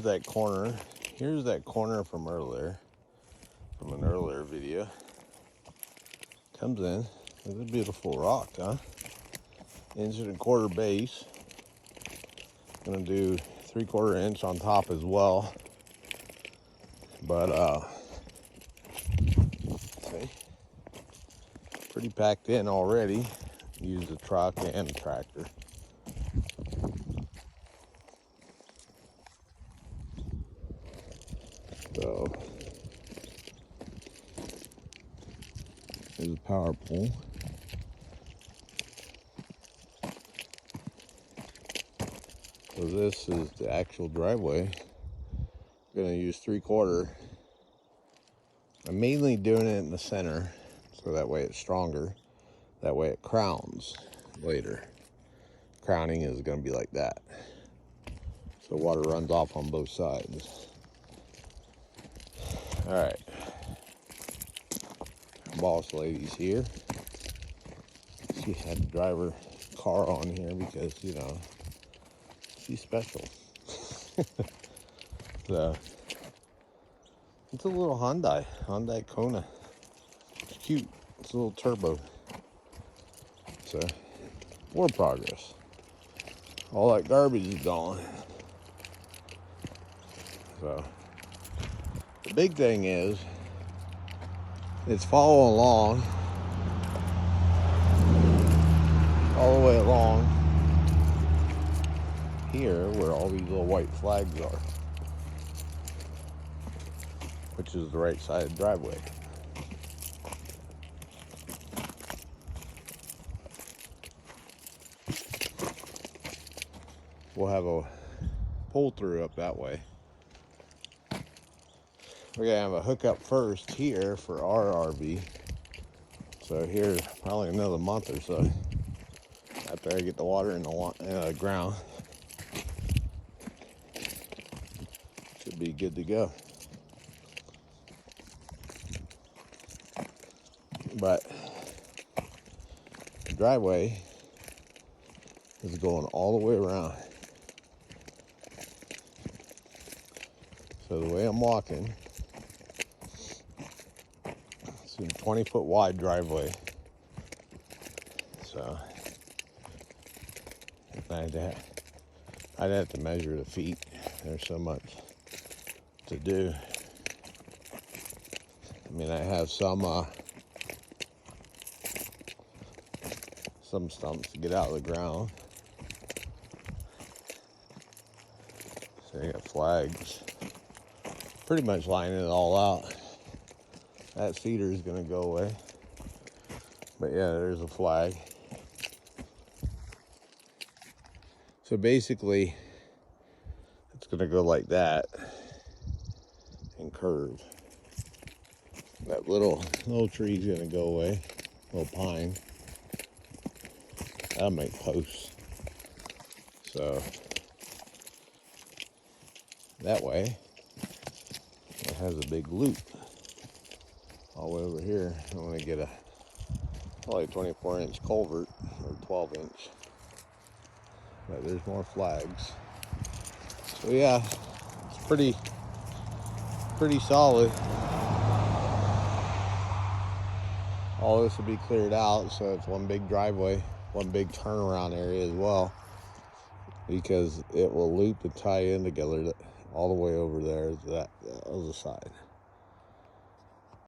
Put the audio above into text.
that corner. Here's that corner from earlier, from an earlier video. Comes in. It's a beautiful rock, huh? 1.25 inch base. Gonna do 3/4 inch on top as well. But see, pretty packed in already. Use the truck and the tractor. So there's a power pole. So this is the actual driveway. I'm gonna use 3/4. I'm mainly doing it in the center, so that way it's stronger. That way it crowns later. Crowning is gonna be like that. So water runs off on both sides. All right. Boss lady's here. She had to drive her car on here because, you know, she's special. So it's a little Hyundai Kona. It's cute. It's a little turbo. So more progress. All that garbage is gone. So the big thing is it's following along all the way along here where all these little white flags are, which is the right side of the driveway. We'll have a pull through up that way. We're gonna have a hookup first here for our RV. So here, probably another month or so, after I get the water in the ground, should be good to go. But the driveway is going all the way around. So the way I'm walking, it's a 20-foot wide driveway. So I'd have to measure the feet. There's so much to do. I mean, I have some stumps to get out of the ground. So you got flags. Pretty much lining it all out. That cedar is gonna go away. But yeah, there's a flag. So basically, it's gonna go like that and curve. That little tree is gonna go away, little pine. That'll make posts. So that way, it has a big loop all the way over here. I'm gonna get a probably 24-inch culvert or 12-inch. But there's more flags. So yeah, it's pretty solid. All this will be cleared out, so it's one big driveway, one big turnaround area as well, because it will loop and tie in together all the way over there to that other side.